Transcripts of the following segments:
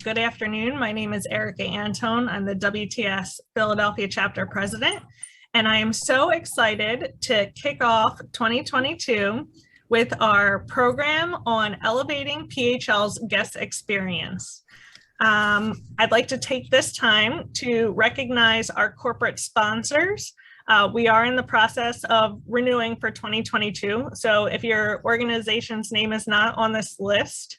Good afternoon. My name is Erica Antone. I'm the WTS Philadelphia Chapter President, and I am so excited to kick off 2022 with our program on elevating PHL's guest experience. I'd like to take this time to recognize our corporate sponsors. We are in the process of renewing for 2022. So if your organization's name is not on this list,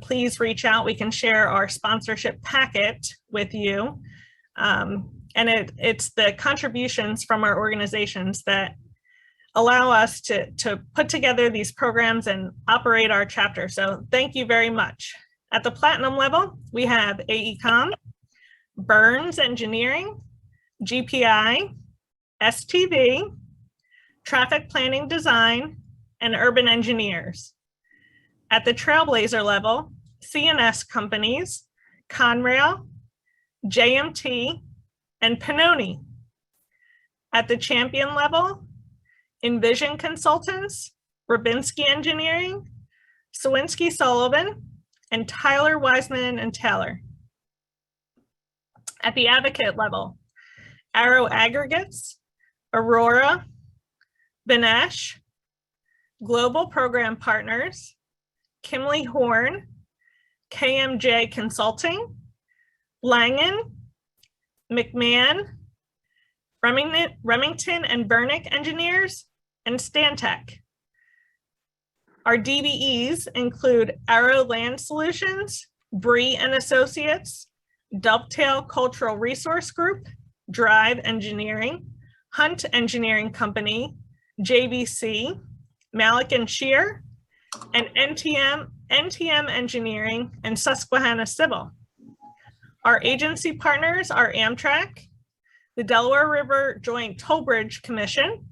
please reach out. We can share our sponsorship packet with you. And it's the contributions from our organizations that allow us to put together these programs and operate our chapter. So thank you very much. At the platinum level, we have AECOM, Burns Engineering, GPI, STV, Traffic Planning Design, and Urban Engineers. At the Trailblazer level, CNS companies, Conrail, JMT, and Pannoni. At the Champion level, Envision Consultants, Rabinski Engineering, Sawinski Sullivan, and Tyler Wiseman and Taylor. At the Advocate level, Arrow Aggregates, Aurora, Benesh, Global Program Partners, Kimley Horn, KMJ Consulting, Langen, McMahon, Remington and Bernick Engineers, and Stantec. Our DBEs include Arrow Land Solutions, Bree and Associates, Dovetail Cultural Resource Group, Drive Engineering, Hunt Engineering Company, JVC, Malik and Shear, and NTM Engineering, and Susquehanna Civil. Our agency partners are Amtrak, the Delaware River Joint Toll Bridge Commission,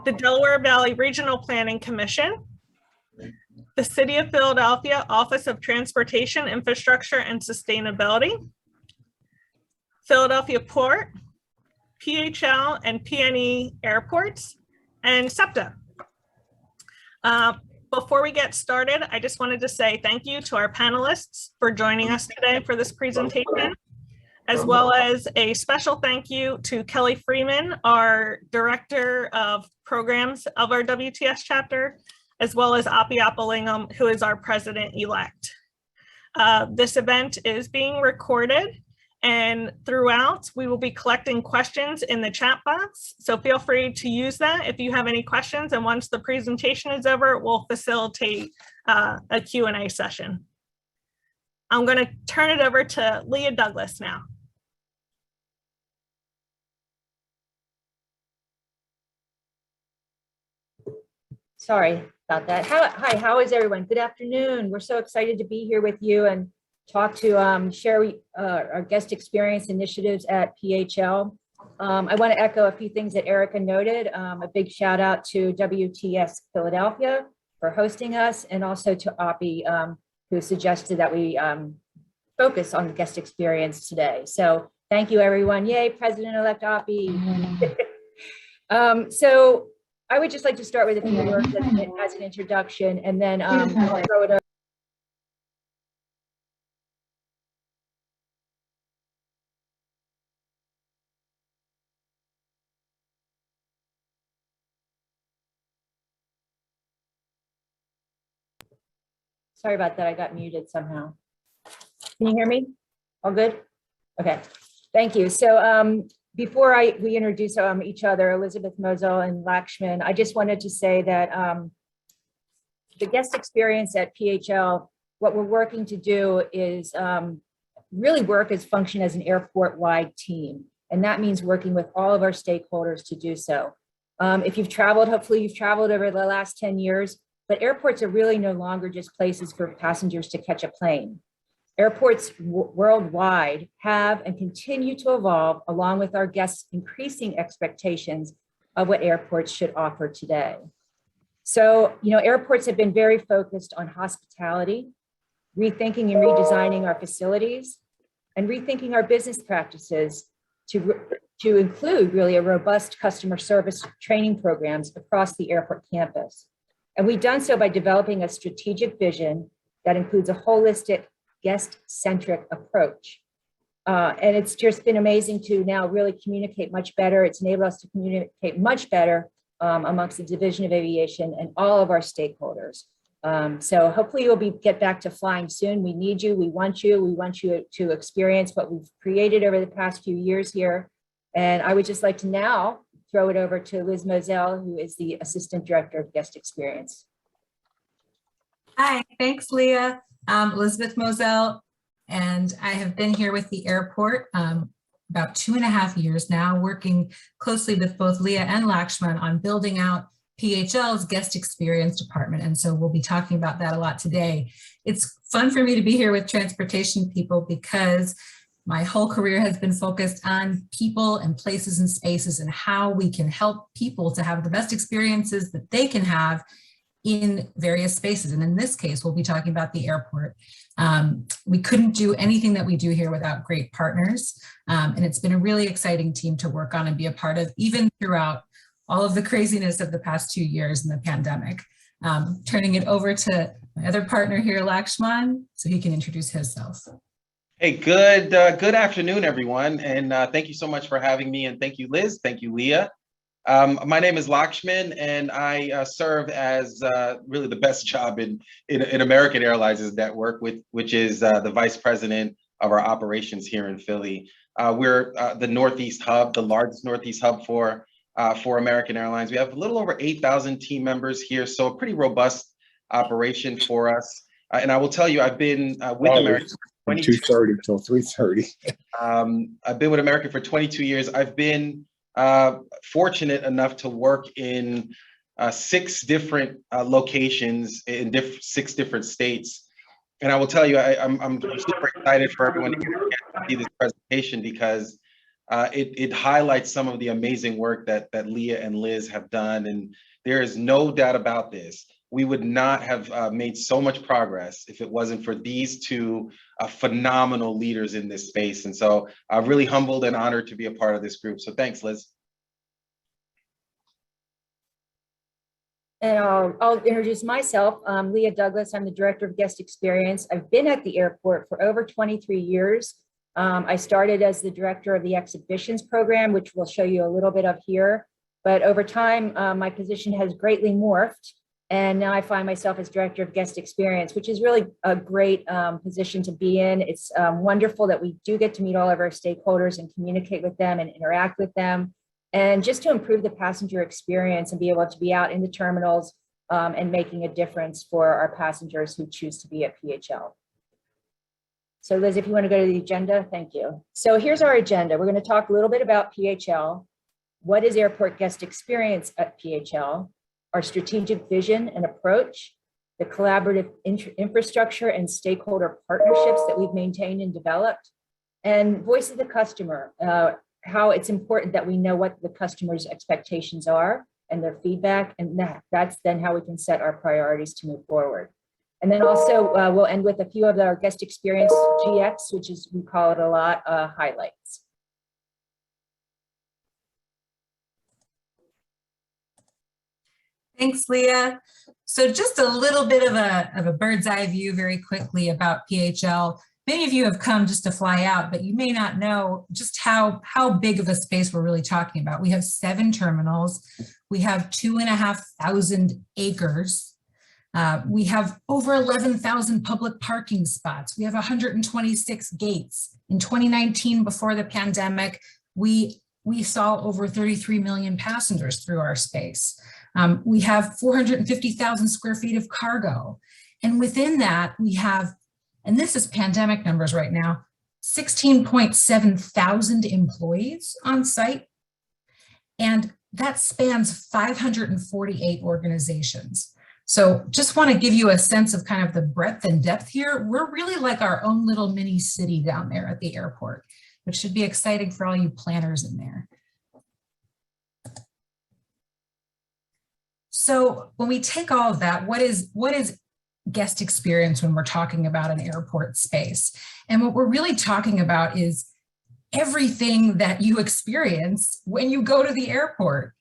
the Delaware Valley Regional Planning Commission, the City of Philadelphia Office of Transportation, Infrastructure, and Sustainability, Philadelphia Port, PHL and PNE Airports, and SEPTA. Before we get started, I just wanted to say thank you to our panelists for joining us today for this presentation, as well as a special thank you to Kelly Freeman, our Director of Programs of our WTS chapter, as well as Api Appalingam, who is our President-elect. This event is being recorded, and throughout, we will be collecting questions in the chat box. So feel free to use that if you have any questions. And once the presentation is over, we'll facilitate a Q&A session. I'm going to turn it over to Leah Douglas now. Sorry about that. Hi, how is everyone? Good afternoon. We're so excited to be here with you and talk to share our guest experience initiatives at PHL. I want to echo a few things that Erica noted. A big shout out to WTS Philadelphia for hosting us, and also to Api, who suggested that we focus on the guest experience today. So thank you, everyone. Yay, President-elect Api. So I would just like to start with a few words as an introduction, and then I'll throw it over. Sorry about that, I got muted somehow. Can you hear me? All good? Okay, thank you. So before we introduce each other, Elizabeth, Moselle, and Lakshman, I just wanted to say that the guest experience at PHL, what we're working to do is really function as an airport-wide team. And that means working with all of our stakeholders to do so. If you've traveled, hopefully you've traveled over the last 10 years, but airports are really no longer just places for passengers to catch a plane. Airports worldwide have and continue to evolve along with our guests' increasing expectations of what airports should offer today. So, airports have been very focused on hospitality, rethinking and redesigning our facilities, and rethinking our business practices to include really a robust customer service training programs across the airport campus. And we've done so by developing a strategic vision that includes a holistic guest-centric approach. And it's just been amazing to now really communicate much better. It's enabled us to communicate much better amongst the Division of Aviation and all of our stakeholders. So hopefully you'll get back to flying soon. We need you. We want you to experience what we've created over the past few years here. And I would just like to now throw it over to Liz Moselle, who is the Assistant Director of Guest Experience. Hi, thanks, Leah. Elizabeth Moselle, and I have been here with the airport about 2.5 years now, working closely with both Leah and Lakshman on building out PHL's guest experience department. And so we'll be talking about that a lot today. It's fun for me to be here with transportation people because my whole career has been focused on people and places and spaces and how we can help people to have the best experiences that they can have in various spaces. And in this case, we'll be talking about the airport. We couldn't do anything that we do here without great partners. And it's been a really exciting team to work on and be a part of, even throughout all of the craziness of the past 2 years in the pandemic. Turning it over to my other partner here, Lakshman, so he can introduce himself. Hey, good afternoon, everyone. And thank you so much for having me. And thank you, Liz. Thank you, Leah. My name is Lakshman, and I serve as really the best job in American Airlines' network, which is the Vice President of our operations here in Philly. We're the Northeast hub, the largest Northeast hub for American Airlines. We have a little over 8,000 team members here, so a pretty robust operation for us. And I will tell you, I've been with American from 2:30 till 3:30. I've been with American for 22 years. I've been fortunate enough to work in 6 different locations in 6 different states. And I will tell you, I'm super excited for everyone to see this presentation because it highlights some of the amazing work that Leah and Liz have done. And there is no doubt about this. We would not have made so much progress if it wasn't for these 2 phenomenal leaders in this space. And so I'm really humbled and honored to be a part of this group. So thanks, Liz. And I'll introduce myself. Leah Douglas. I'm the Director of Guest Experience. I've been at the airport for over 23 years. I started as the Director of the Exhibitions Program, which we'll show you a little bit of here. But over time, my position has greatly morphed. And now I find myself as Director of Guest Experience, which is really a great position to be in. It's wonderful that we do get to meet all of our stakeholders and communicate with them and interact with them. And just to improve the passenger experience and be able to be out in the terminals and making a difference for our passengers who choose to be at PHL. So Liz, if you want to go to the agenda, thank you. So here's our agenda. We're going to talk a little bit about PHL. What is airport guest experience at PHL? Our strategic vision and approach, the collaborative infrastructure and stakeholder partnerships that we've maintained and developed, and voice of the customer, how it's important that we know what the customer's expectations are and their feedback, and that's then how we can set our priorities to move forward. And then also we'll end with a few of our guest experience GX, which is, we call it a lot, highlights. Thanks, Leah. So just a little bit of a bird's eye view very quickly about PHL. Many of you have come just to fly out, but you may not know just how big of a space we're really talking about. We have 7 terminals. We have 2,500 acres. We have over 11,000 public parking spots. We have 126 gates. In 2019, before the pandemic, we saw over 33 million passengers through our space. We have 450,000 square feet of cargo. And within that, we have, and this is pandemic numbers right now, 16.7 thousand employees on site. And that spans 548 organizations. So just want to give you a sense of kind of the breadth and depth here. We're really like our own little mini city down there at the airport, which should be exciting for all you planners in there. So when we take all of that, what is guest experience when we're talking about an airport space? And what we're really talking about is everything that you experience when you go to the airport,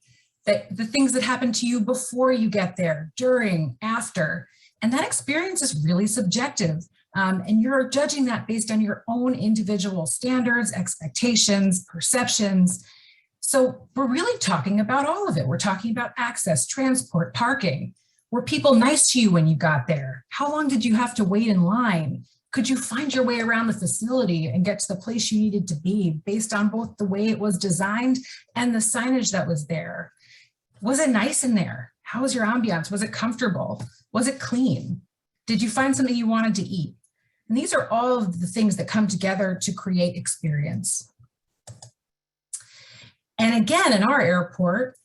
the things that happen to you before you get there, during, after. And that experience is really subjective. And you're judging that based on your own individual standards, expectations, perceptions. So we're really talking about all of it. We're talking about access, transport, parking. Were people nice to you when you got there? How long did you have to wait in line? Could you find your way around the facility and get to the place you needed to be based on both the way it was designed and the signage that was there? Was it nice in there? How was your ambiance? Was it comfortable? Was it clean? Did you find something you wanted to eat? And these are all of the things that come together to create experience. And again, in our airport,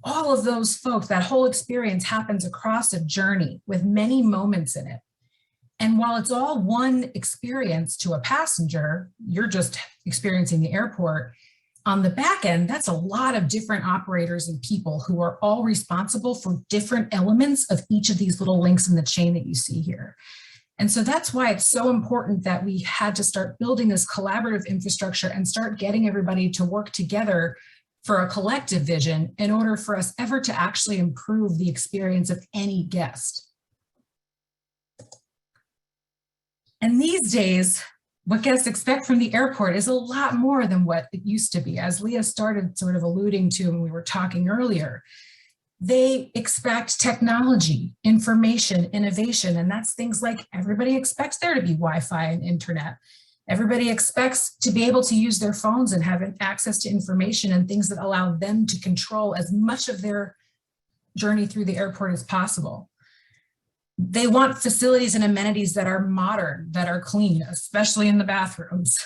all of those folks, that whole experience happens across a journey with many moments in it. And while it's all one experience to a passenger, you're just experiencing the airport. On the back end, that's a lot of different operators and people who are all responsible for different elements of each of these little links in the chain that you see here. And so that's why it's so important that we had to start building this collaborative infrastructure and start getting everybody to work together for a collective vision in order for us ever to actually improve the experience of any guest. And these days, what guests expect from the airport is a lot more than what it used to be. As Leah started sort of alluding to when we were talking earlier, they expect technology, information, innovation, and that's things like everybody expects there to be Wi-Fi and internet. Everybody expects to be able to use their phones and have access to information and things that allow them to control as much of their journey through the airport as possible. They want facilities and amenities that are modern, that are clean, especially in the bathrooms.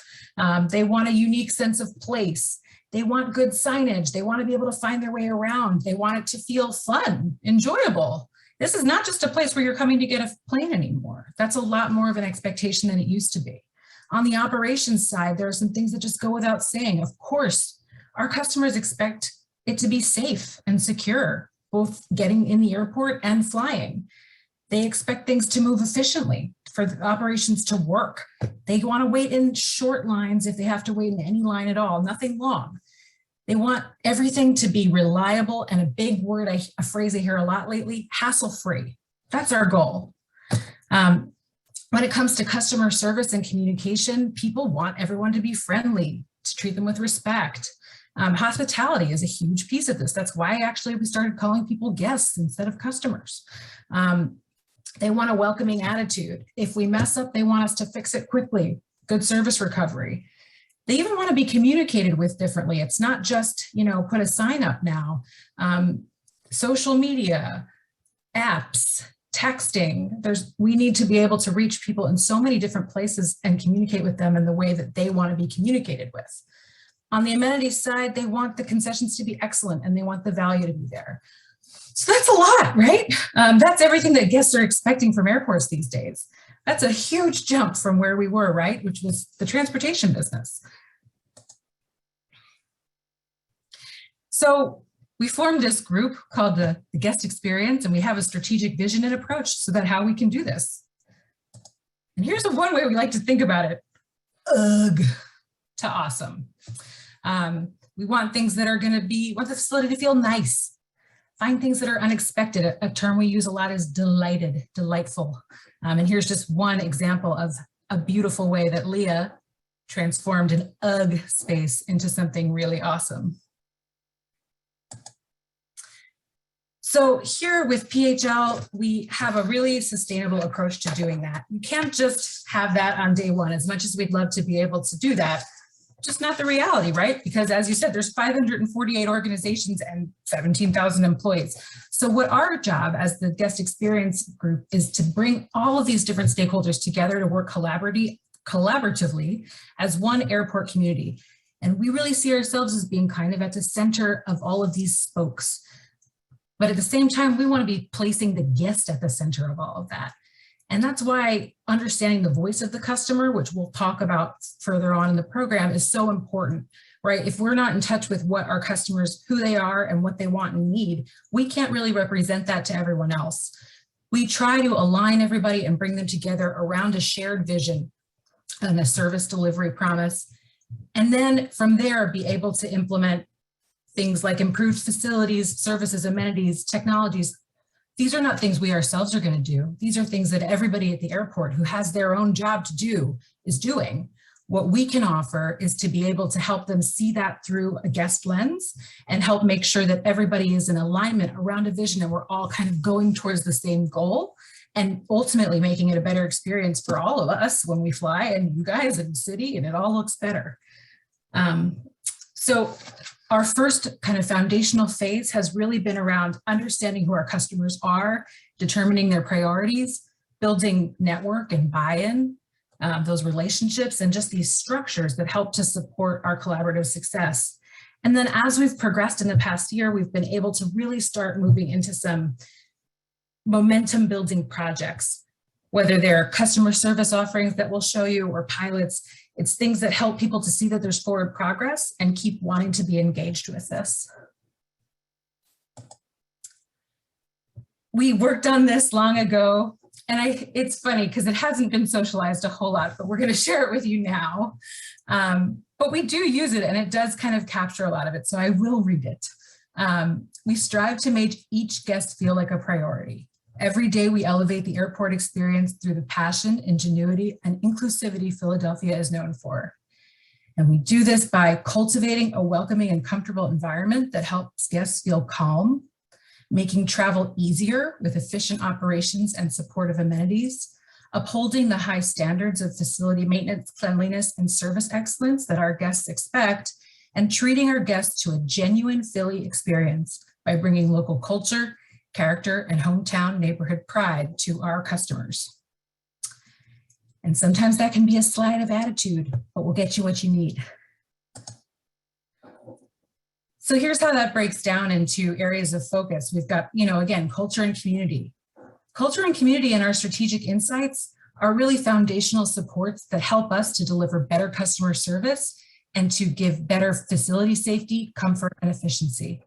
They want a unique sense of place. They want good signage. They want to be able to find their way around. They want it to feel fun, enjoyable. This is not just a place where you're coming to get a plane anymore. That's a lot more of an expectation than it used to be. On the operations side, there are some things that just go without saying. Of course, our customers expect it to be safe and secure, both getting in the airport and flying. They expect things to move efficiently for the operations to work. They want to wait in short lines if they have to wait in any line at all, nothing long. They want everything to be reliable, and a big word, a phrase I hear a lot lately, hassle-free. That's our goal. When it comes to customer service and communication, people want everyone to be friendly, to treat them with respect. Hospitality is a huge piece of this. That's why actually we started calling people guests instead of customers. They want a welcoming attitude. If we mess up, they want us to fix it quickly. Good service recovery. They even want to be communicated with differently. It's not just, put a sign up now. Social media, apps, texting, we need to be able to reach people in so many different places and communicate with them in the way that they want to be communicated with. On the amenities side, they want the concessions to be excellent and they want the value to be there. So that's a lot, right? That's everything that guests are expecting from airports these days. That's a huge jump from where we were, right? Which was the transportation business. So we formed this group called the Guest Experience, and we have a strategic vision and approach so that how we can do this. And here's the one way we like to think about it. Ugh, to awesome. We want things that are want the facility to feel nice. Find things that are unexpected. A term we use a lot is delighted, delightful. And here's just one example of a beautiful way that Leah transformed an ugh space into something really awesome. So here with PHL, we have a really sustainable approach to doing that. You can't just have that on day one, as much as we'd love to be able to do that. Just not the reality, right? Because as you said, there's 548 organizations and 17,000 employees. So what our job as the guest experience group is to bring all of these different stakeholders together to work collaboratively as one airport community. And we really see ourselves as being kind of at the center of all of these spokes. But at the same time, we want to be placing the guest at the center of all of that. And that's why understanding the voice of the customer, which we'll talk about further on in the program, is so important, right? If we're not in touch with what our customers, who they are and what they want and need, we can't really represent that to everyone else. We try to align everybody and bring them together around a shared vision and a service delivery promise. And then from there, be able to implement things like improved facilities, services, amenities, technologies, these are not things we ourselves are going to do. These are things that everybody at the airport who has their own job to do is doing. What we can offer is to be able to help them see that through a guest lens and help make sure that everybody is in alignment around a vision and we're all kind of going towards the same goal and ultimately making it a better experience for all of us when we fly and you guys in the city, and it all looks better. So our first kind of foundational phase has really been around understanding who our customers are, determining their priorities, building network and buy-in, those relationships, and just these structures that help to support our collaborative success. And then as we've progressed in the past year, we've been able to really start moving into some momentum building projects, whether they're customer service offerings that we'll show you or pilots. It's things that help people to see that there's forward progress and keep wanting to be engaged with this. We worked on this long ago, and it's funny because it hasn't been socialized a whole lot, but we're going to share it with you now. But we do use it, and it does kind of capture a lot of it, so I will read it. We strive to make each guest feel like a priority. Every day we elevate the airport experience through the passion, ingenuity, and inclusivity Philadelphia is known for. And we do this by cultivating a welcoming and comfortable environment that helps guests feel calm, making travel easier with efficient operations and supportive amenities, upholding the high standards of facility maintenance, cleanliness, and service excellence that our guests expect, and treating our guests to a genuine Philly experience by bringing local culture, character, and hometown neighborhood pride to our customers. And sometimes that can be a slide of attitude, but we'll get you what you need. So here's how that breaks down into areas of focus. We've got, again, culture and community. Culture and community and our strategic insights are really foundational supports that help us to deliver better customer service and to give better facility safety, comfort, and efficiency.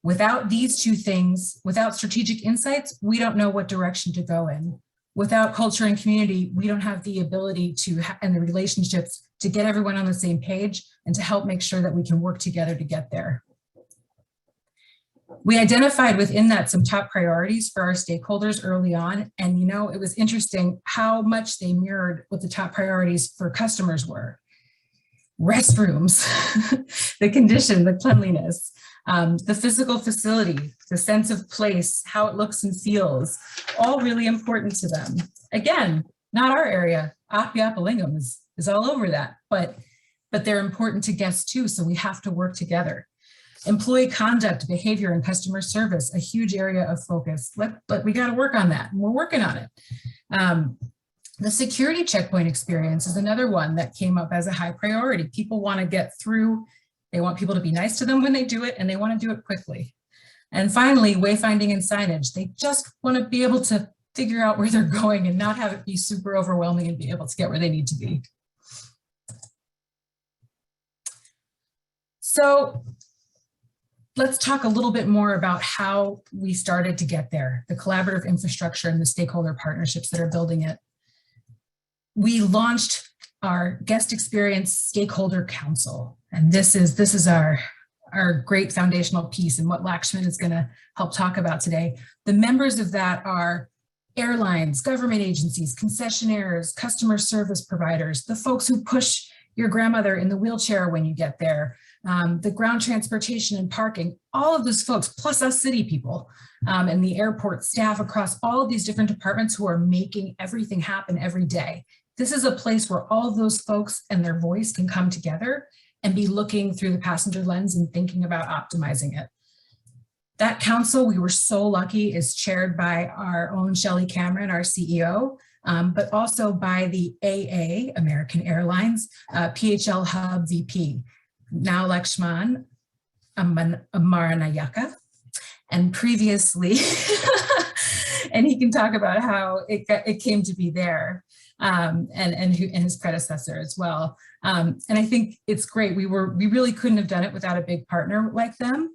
Without these two things, without strategic insights, we don't know what direction to go in. Without culture and community, we don't have the ability to, and the relationships to get everyone on the same page and to help make sure that we can work together to get there. We identified within that some top priorities for our stakeholders early on. And it was interesting how much they mirrored what the top priorities for customers were. Restrooms, the condition, the cleanliness, the physical facility, the sense of place, how it looks and feels, all really important to them. Again, not our area. Appiapalingham is all over that, but they're important to guests too, so we have to work together. Employee conduct, behavior, and customer service, a huge area of focus, but we got to work on that, and we're working on it. The security checkpoint experience is another one that came up as a high priority. People want to get through. They want people to be nice to them when they do it, and they want to do it quickly. And finally, wayfinding and signage. They just want to be able to figure out where they're going and not have it be super overwhelming and be able to get where they need to be. So let's talk a little bit more about how we started to get there, the collaborative infrastructure and the stakeholder partnerships that are building it. We launched our guest experience stakeholder council. And this is our great foundational piece and what Lakshman is going to help talk about today. The members of that are airlines, government agencies, concessionaires, customer service providers, the folks who push your grandmother in the wheelchair when you get there, the ground transportation and parking, all of those folks, plus us city people and the airport staff across all of these different departments who are making everything happen every day. This is a place where all of those folks and their voice can come together and be looking through the passenger lens and thinking about optimizing it. That council, we were so lucky, is chaired by our own Shelley Cameron, our CEO, but also by the AA, American Airlines, PHL Hub VP, now Lakshman, Amaranayaka, and previously, and he can talk about how it came to be there. And his predecessor as well. And I think it's great. We really couldn't have done it without a big partner like them.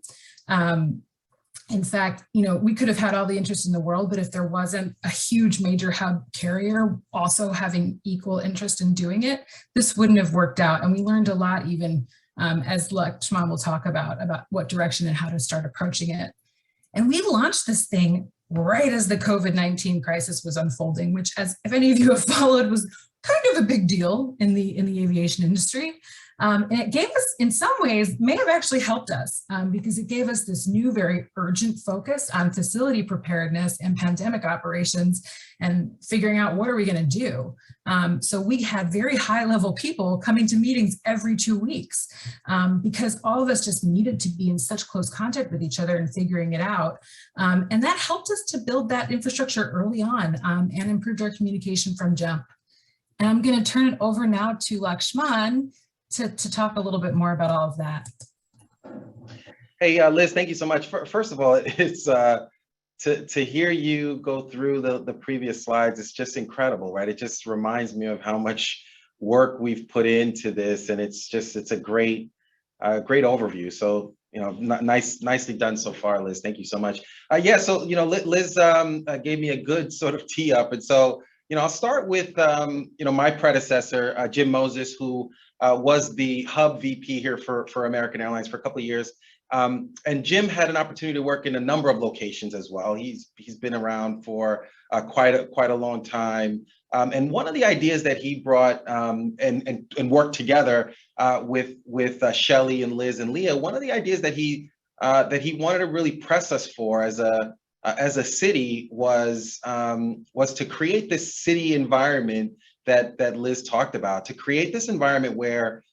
In fact, we could have had all the interest in the world, but if there wasn't a huge major hub carrier also having equal interest in doing it, this wouldn't have worked out. And we learned a lot, even as Lakshman will talk about what direction and how to start approaching it. And we launched this thing right as the COVID-19 crisis was unfolding, which, as if any of you have followed, was kind of a big deal in the aviation industry. And it gave us, in some ways, may have actually helped us because it gave us this new, very urgent focus on facility preparedness and pandemic operations and figuring out what are we going to do. So we had very high-level people coming to meetings every 2 weeks because all of us just needed to be in such close contact with each other and figuring it out. And that helped us to build that infrastructure early on and improved our communication from jump. And I'm going to turn it over now to Lakshman to talk a little bit more about all of that. Hey, Liz, thank you so much. First of all, it's to hear you go through the previous slides. It's just incredible, right? It just reminds me of how much work we've put into this, and it's a great overview. So, nicely done so far, Liz. Thank you so much. Yeah, so Liz gave me a good sort of tee up, and so I'll start with my predecessor, Jim Moses, who was the hub VP here for American Airlines for a couple of years. And Jim had an opportunity to work in a number of locations as well. He's been around for quite a long time. And one of the ideas that he brought and worked together with Shelley and Liz and Leah, one of the ideas that he wanted to really press us for as a city was to create this city environment that Liz talked about, to create this environment where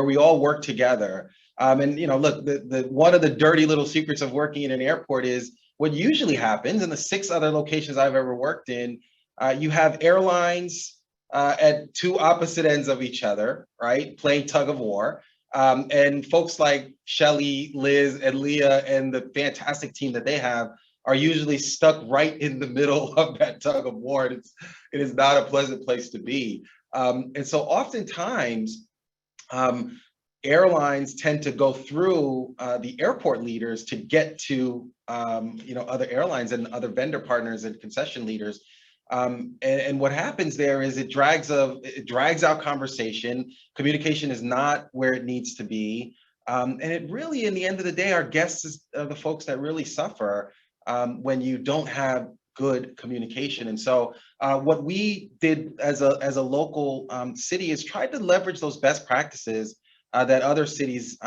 we all work together. And look, one of the dirty little secrets of working in an airport is what usually happens in the 6 other locations I've ever worked in. You have airlines at 2 opposite ends of each other, right, playing tug of war. And folks like Shelley, Liz, and Leah, and the fantastic team that they have are usually stuck right in the middle of that tug of war. And it is not a pleasant place to be. And so oftentimes, airlines tend to go through the airport leaders to get to other airlines and other vendor partners and concession leaders. And what happens there is it drags out conversation. Communication is not where it needs to be. And it really, in the end of the day, our guests are the folks that really suffer when you don't have good communication. And so what we did as a local city is try to leverage those best practices that other cities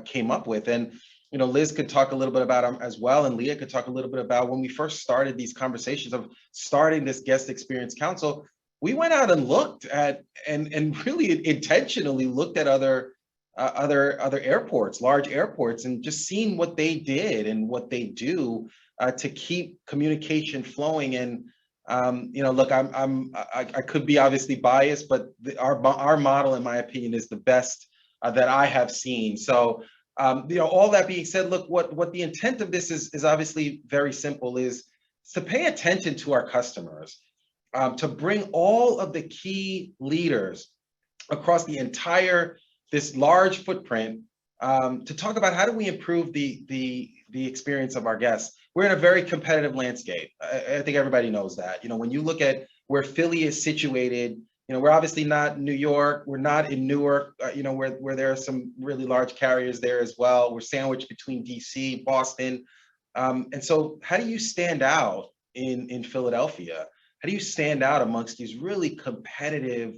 came up with. And Liz could talk a little bit about them as well, and Leah could talk a little bit about when we first started these conversations of starting this guest experience council. We went out and looked at and really intentionally looked at other airports, large airports, and just seeing what they did and what they do to keep communication flowing. And look, I could be obviously biased, but our model, in my opinion, is the best that I have seen. So all that being said, look, what the intent of this is obviously very simple, is to pay attention to our customers, to bring all of the key leaders across this large footprint to talk about how do we improve the experience of our guests. We're in a very competitive landscape. I think everybody knows that. When you look at where Philly is situated, we're obviously not New York. We're not in Newark, where there are some really large carriers there as well. We're sandwiched between DC, Boston. And so how do you stand out in Philadelphia? How do you stand out amongst these really competitive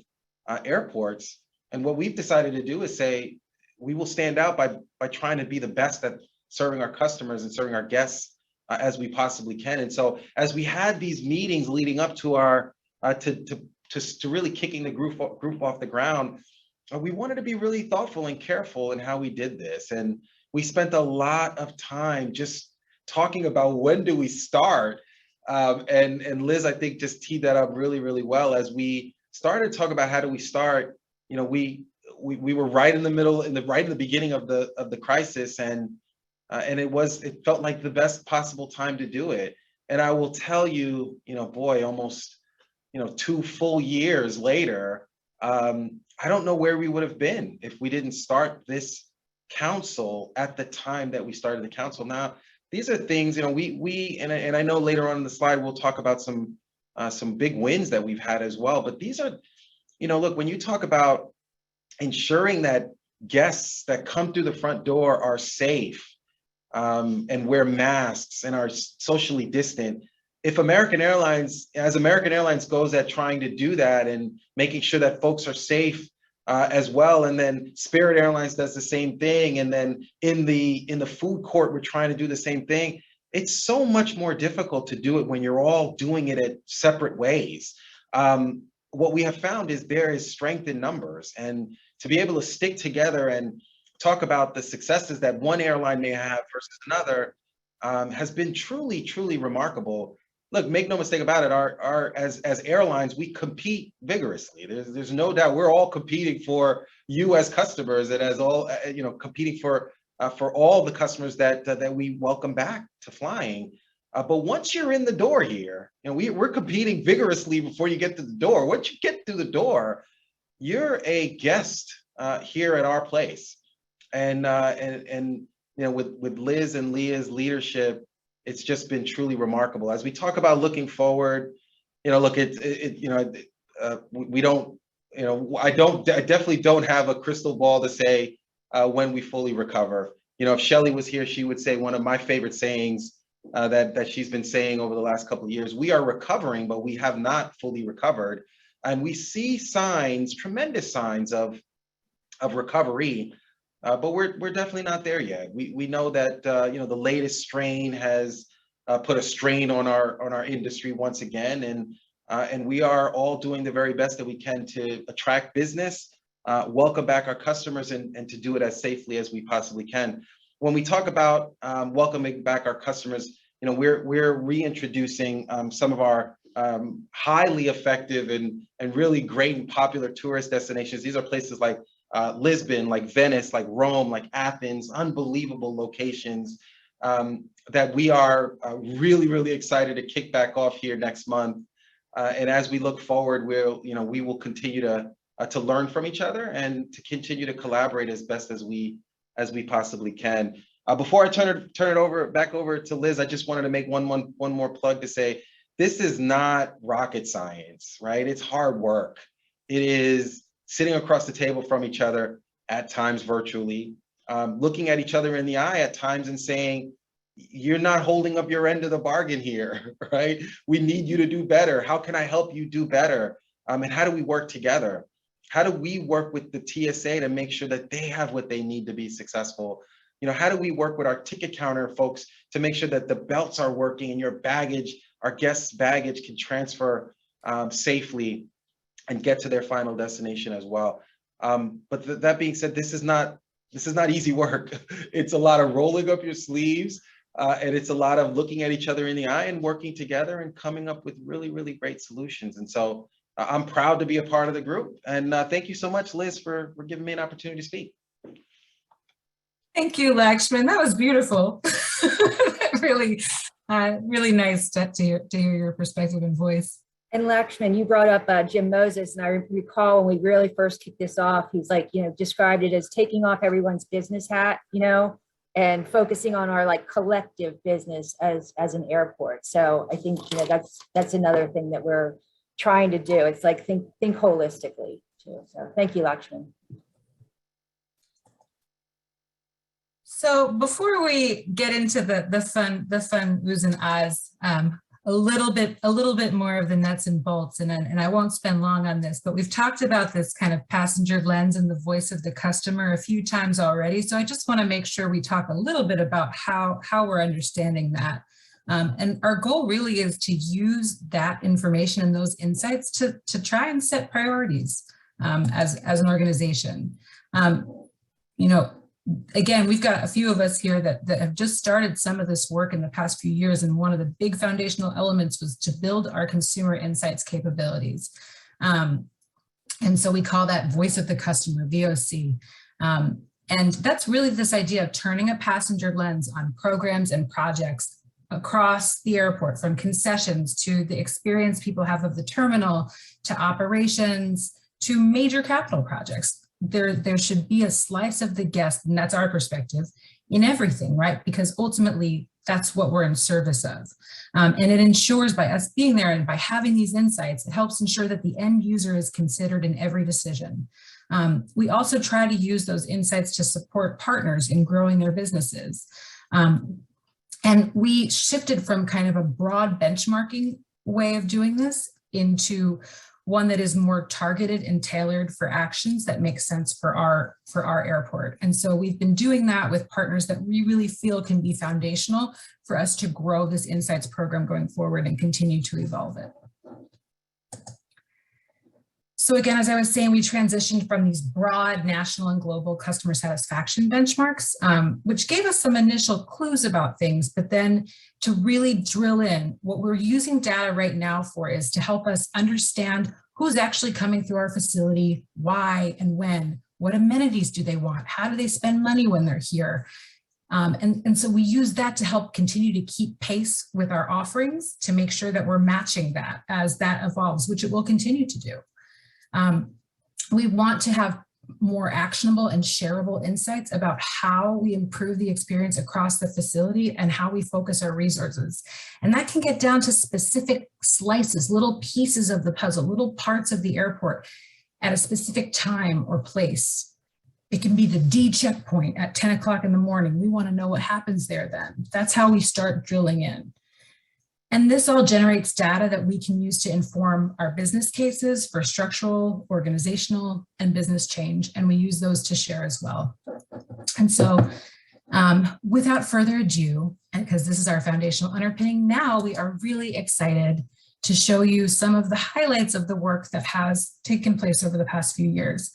airports? And what we've decided to do is say, we will stand out by trying to be the best at serving our customers and serving our guests as we possibly can. And so as we had these meetings leading up to our to really kicking the group off the ground, we wanted to be really thoughtful and careful in how we did this. And we spent a lot of time just talking about when do we start. And Liz, I think, just teed that up really, really well. As we started to talk about how do we start, we were right in the middle, right in the beginning of the crisis, and it felt like the best possible time to do it. And I will tell you, boy, almost 2 full years later, I don't know where we would have been if we didn't start this council at the time that we started the council. Now, these are things, and I know later on in the slide we'll talk about some big wins that we've had as well. But these are, look, when you talk about ensuring that guests that come through the front door are safe, and wear masks and are socially distant. If American Airlines, as American Airlines goes at trying to do that and making sure that folks are safe as well, and then Spirit Airlines does the same thing, and then in the food court we're trying to do the same thing, it's so much more difficult to do it when you're all doing it at separate ways. What we have found is there is strength in numbers, and to be able to stick together and talk about the successes that one airline may have versus another has been truly, truly remarkable. Look, make no mistake about it, as airlines, we compete vigorously. There's no doubt we're all competing for you as customers, and as all, competing for all the customers that we welcome back to flying. But once you're in the door here, we're competing vigorously before you get to the door. Once you get through the door, you're a guest here at our place. And with Liz and Leah's leadership, it's just been truly remarkable. As we talk about looking forward, look, I definitely don't have a crystal ball to say when we fully recover. If Shelley was here, she would say one of my favorite sayings that she's been saying over the last couple of years: we are recovering, but we have not fully recovered. And we see signs, tremendous signs of recovery. But we're definitely not there yet. We know that the latest strain has put a strain on our industry once again, and we are all doing the very best that we can to attract business, welcome back our customers, and to do it as safely as we possibly can. When we talk about welcoming back our customers, we're reintroducing some of our highly effective and really great and popular tourist destinations. These are places like Lisbon, like Venice, like Rome, like Athens, unbelievable locations that we are really, really excited to kick back off here next month. And as we look forward, we will continue to learn from each other and to continue to collaborate as best as we possibly can. Before I turn it back over to Liz, I just wanted to make one more plug to say, this is not rocket science, right? It's hard work. It is sitting across the table from each other, at times virtually, looking at each other in the eye at times and saying, you're not holding up your end of the bargain here, right? We need you to do better. How can I help you do better? And how do we work together? How do we work with the TSA to make sure that they have what they need to be successful? How do we work with our ticket counter folks to make sure that the belts are working and your baggage, our guests' baggage, can transfer safely and get to their final destination as well. But that being said, this is not easy work. It's a lot of rolling up your sleeves, and it's a lot of looking at each other in the eye and working together and coming up with really, really great solutions. And so I'm proud to be a part of the group. And thank you so much, Liz, for giving me an opportunity to speak. Thank you, Lakshman. That was beautiful. Really, really nice to hear your perspective and voice. And Lakshman, you brought up Jim Moses, and I recall when we really first kicked this off, he's like, described it as taking off everyone's business hat, and focusing on our collective business as an airport. So I think that's another thing that we're trying to do. It's like think holistically too. So thank you, Lakshman. So before we get into the fun oohs and ahs, a little bit more of the nuts and bolts, and I won't spend long on this, but we've talked about this kind of passenger lens and the voice of the customer a few times already. So I just want to make sure we talk a little bit about how we're understanding that. And our goal really is to use that information and those insights to try and set priorities as an organization. Again, we've got a few of us here that have just started some of this work in the past few years, and one of the big foundational elements was to build our consumer insights capabilities. And so we call that voice of the customer, VOC. And that's really this idea of turning a passenger lens on programs and projects across the airport, from concessions to the experience people have of the terminal, to operations, to major capital projects. There should be a slice of the guest, and that's our perspective, in everything, right? Because ultimately, that's what we're in service of. And it ensures, by us being there and by having these insights, it helps ensure that the end user is considered in every decision. We also try to use those insights to support partners in growing their businesses. And we shifted from kind of a broad benchmarking way of doing this into one that is more targeted and tailored for actions that make sense for our airport. And so we've been doing that with partners that we really feel can be foundational for us to grow this insights program going forward and continue to evolve it. So again, as I was saying, we transitioned from these broad national and global customer satisfaction benchmarks, which gave us some initial clues about things, but then to really drill in, what we're using data right now for is to help us understand who's actually coming through our facility, why and when, what amenities do they want, how do they spend money when they're here. And so we use that to help continue to keep pace with our offerings to make sure that we're matching that as that evolves, which it will continue to do. We want to have more actionable and shareable insights about how we improve the experience across the facility and how we focus our resources. And that can get down to specific slices, little pieces of the puzzle, little parts of the airport at a specific time or place. It can be the D checkpoint at 10 o'clock in the morning. We want to know what happens there then. That's how we start drilling in. And this all generates data that we can use to inform our business cases for structural, organizational, and business change. And we use those to share as well. And so without further ado, and because this is our foundational underpinning, now we are really excited to show you some of the highlights of the work that has taken place over the past few years.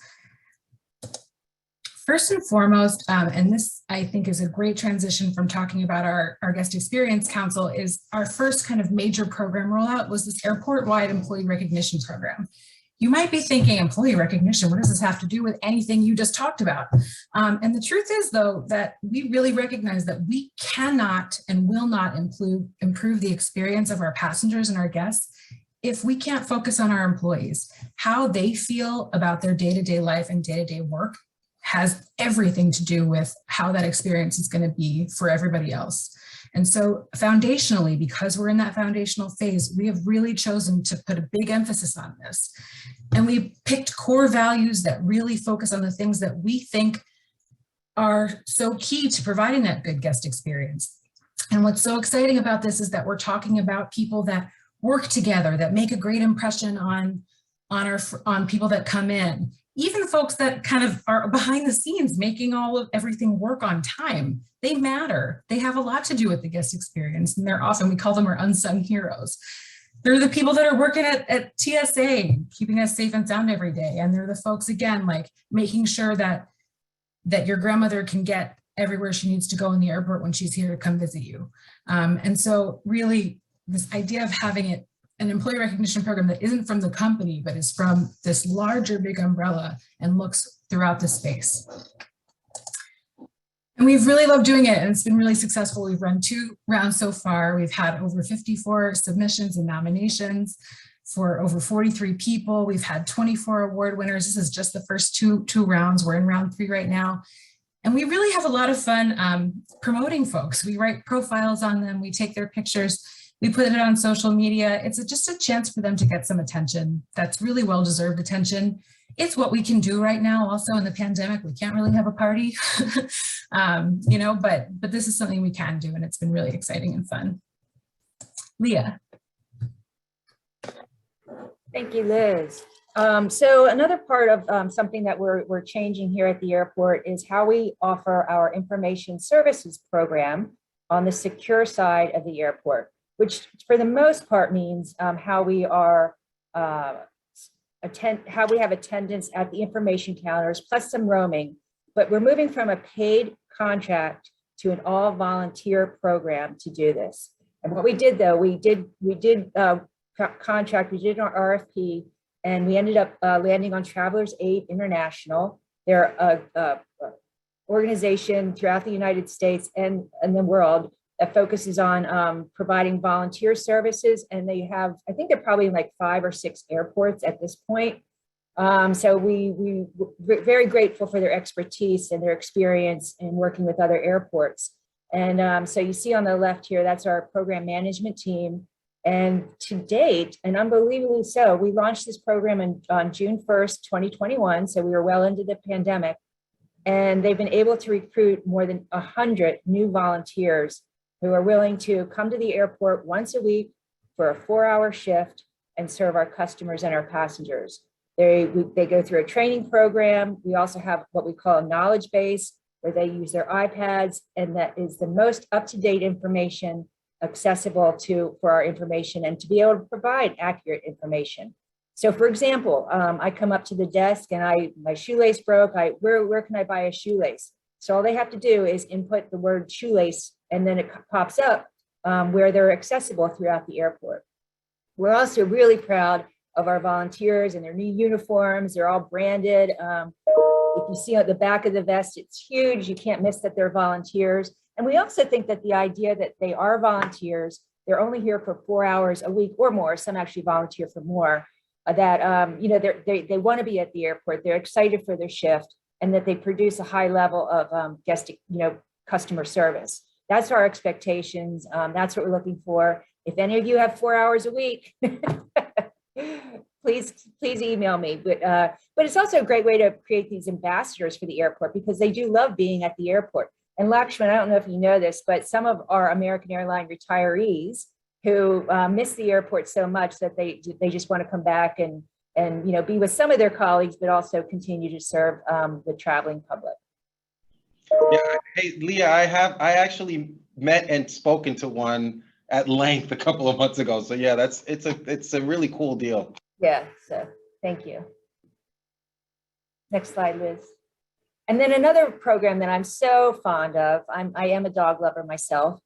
First and foremost, and this I think is a great transition from talking about our Guest Experience Council, is our first kind of major program rollout was this airport-wide employee recognition program. You might be thinking, employee recognition, what does this have to do with anything you just talked about? And the truth is, though, that we really recognize that we cannot and will not improve the experience of our passengers and our guests if we can't focus on our employees. How they feel about their day-to-day life and day-to-day work has everything to do with how that experience is going to be for everybody else. And so foundationally, because we're in that foundational phase, we have really chosen to put a big emphasis on this. And we picked core values that really focus on the things that we think are so key to providing that good guest experience. And what's so exciting about this is that we're talking about people that work together, that make a great impression on people that come in. Even folks that kind of are behind the scenes making everything work on time, they matter. They have a lot to do with the guest experience, and they're often, we call them our unsung heroes. They're the people that are working at TSA, keeping us safe and sound every day. And they're the folks, again, like making sure that your grandmother can get everywhere she needs to go in the airport when she's here to come visit you. And so really this idea of having an employee recognition program that isn't from the company, but is from this larger big umbrella and looks throughout the space. And we've really loved doing it, and it's been really successful. We've run 2 rounds so far. We've had over 54 submissions and nominations for over 43 people. We've had 24 award winners. This is just the first two rounds. We're in round 3 right now. And we really have a lot of fun promoting folks. We write profiles on them. We take their pictures. We put it on social media. It's just a chance for them to get some attention. That's really well-deserved attention. It's what we can do right now. Also in the pandemic, we can't really have a party, but this is something we can do, and it's been really exciting and fun. Leah. Thank you, Liz. So another part of something that we're changing here at the airport is how we offer our information services program on the secure side of the airport, which for the most part means how we have attendance at the information counters plus some roaming. But we're moving from a paid contract to an all volunteer program to do this. And what we did, though, we did contract, we did an RFP, and we ended up landing on Travelers Aid International. They're a organization throughout the United States and the world that focuses on providing volunteer services. And they have, I think they're probably in like 5 or 6 airports at this point. So we're very grateful for their expertise and their experience in working with other airports. And so you see on the left here, that's our program management team. And to date, and unbelievably so, we launched this program on June 1st, 2021. So we were well into the pandemic. And they've been able to recruit more than 100 new volunteers who are willing to come to the airport once a week for a 4-hour shift and serve our customers and our passengers. They go through a training program. We also have what we call a knowledge base, where they use their iPads, and that is the most up-to-date information accessible for our information and to be able to provide accurate information. So for example, I come up to the desk and my shoelace broke. Where can I buy a shoelace? So all they have to do is input the word shoelace, and then it pops up where they're accessible throughout the airport. We're also really proud of our volunteers and their new uniforms. They're all branded. If you see at the back of the vest, it's huge. You can't miss that they're volunteers. And we also think that the idea that they are volunteers, they're only here for 4 hours a week or more. Some actually volunteer for more. That they want to be at the airport. They're excited for their shift, and that they produce a high level of customer service. That's our expectations. That's what we're looking for. If any of you have 4 hours a week, please email me. But it's also a great way to create these ambassadors for the airport, because they do love being at the airport. And Lakshman, I don't know if you know this, but some of our American Airlines retirees who miss the airport so much that they just want to come back and be with some of their colleagues, but also continue to serve the traveling public. Yeah, hey, Leah, I actually met and spoken to one at length a couple of months ago. So yeah, it's a really cool deal. Yeah, so thank you. Next slide, Liz. And then another program that I'm so fond of, I am a dog lover myself.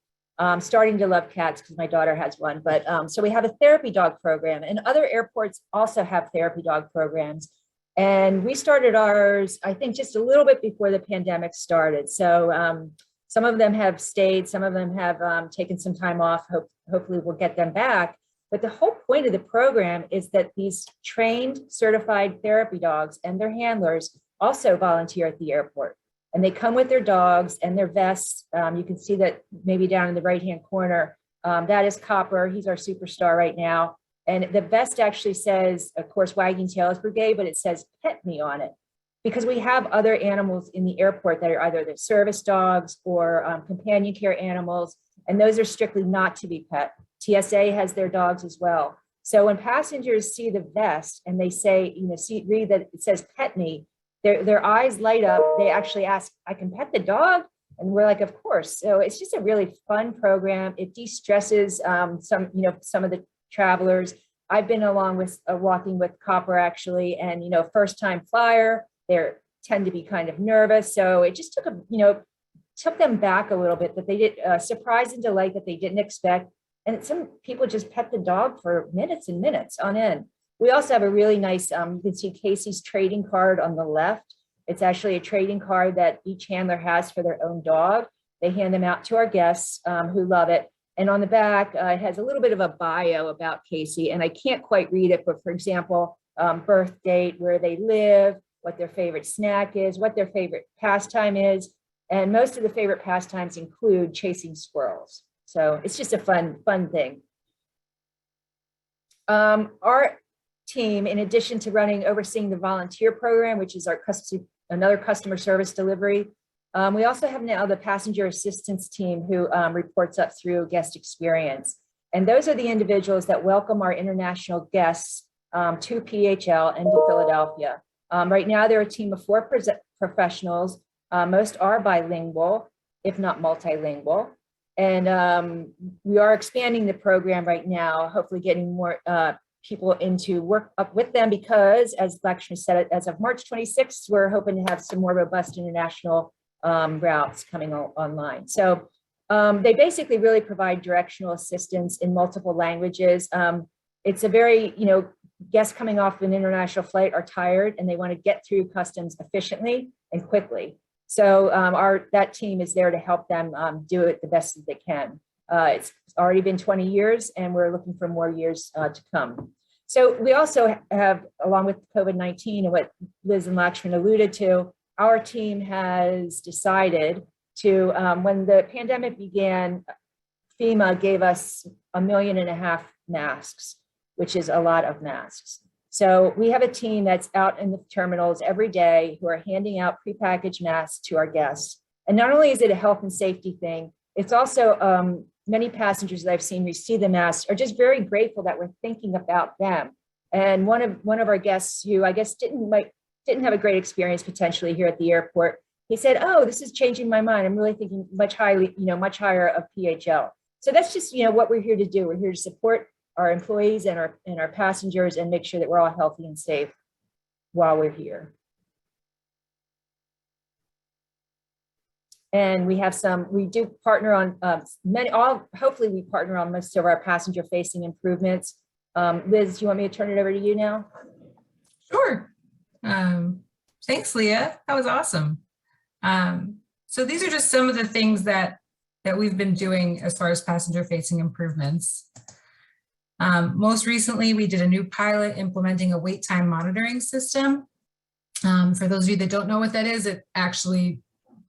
Starting to love cats because my daughter has one, but so we have a therapy dog program, and other airports also have therapy dog programs. And we started ours, I think, just a little bit before the pandemic started. So some of them have stayed, some of them have taken some time off. Hopefully we'll get them back. But the whole point of the program is that these trained, certified therapy dogs and their handlers also volunteer at the airport. And they come with their dogs and their vests. You can see that maybe down in the right-hand corner. That is Copper. He's our superstar right now. And the vest actually says, of course, Wagging Tails Brigade, but it says Pet Me on it. Because we have other animals in the airport that are either the service dogs or companion care animals. And those are strictly not to be pet. TSA has their dogs as well. So when passengers see the vest and they say, read that it says Pet Me, their eyes light up. They actually ask, I can pet the dog? And we're like, of course. So it's just a really fun program. It de-stresses some of the travelers. I've been along with walking with Copper actually, and first time flyer, they tend to be kind of nervous. So it just took them back a little bit, that they did surprise and delight that they didn't expect. And some people just pet the dog for minutes and minutes on end. We also have a really nice, you can see Casey's trading card on the left. It's actually a trading card that each handler has for their own dog. They hand them out to our guests who love it. And on the back, it has a little bit of a bio about Casey, and I can't quite read it, but for example, birth date, where they live, what their favorite snack is, what their favorite pastime is. And most of the favorite pastimes include chasing squirrels. So it's just a fun thing. Our team, in addition to overseeing the volunteer program, which is another customer service delivery, we also have now the passenger assistance team who reports up through guest experience. And those are the individuals that welcome our international guests to PHL and to Philadelphia. Right now, they're a team of 4 professionals. Most are bilingual, if not multilingual. And we are expanding the program right now, hopefully getting more people into work up with them, because as Lakshman said, as of March 26th, we're hoping to have some more robust international routes coming online. So they basically really provide directional assistance in multiple languages. It's a very, guests coming off an international flight are tired and they want to get through customs efficiently and quickly. So that team is there to help them do it the best that they can. It's already been 20 years and we're looking for more years to come. So we also have, along with COVID-19 and what Liz and Lakshman alluded to, our team has decided to, when the pandemic began, FEMA gave us 1.5 million masks, which is a lot of masks. So we have a team that's out in the terminals every day who are handing out prepackaged masks to our guests. And not only is it a health and safety thing, it's also many passengers that I've seen receive the masks are just very grateful that we're thinking about them. And one of our guests who I guess didn't have a great experience potentially here at the airport, he said, "Oh, this is changing my mind. I'm really thinking much higher of PHL." So that's just what we're here to do. We're here to support our employees and our passengers and make sure that we're all healthy and safe while we're here. And we do partner on hopefully we partner on most of our passenger facing improvements. Liz, do you want me to turn it over to you now? Sure. Thanks, Leah. That was awesome. So these are just some of the things that we've been doing as far as passenger facing improvements. Most recently, we did a new pilot implementing a wait time monitoring system. For those of you that don't know what that is, it actually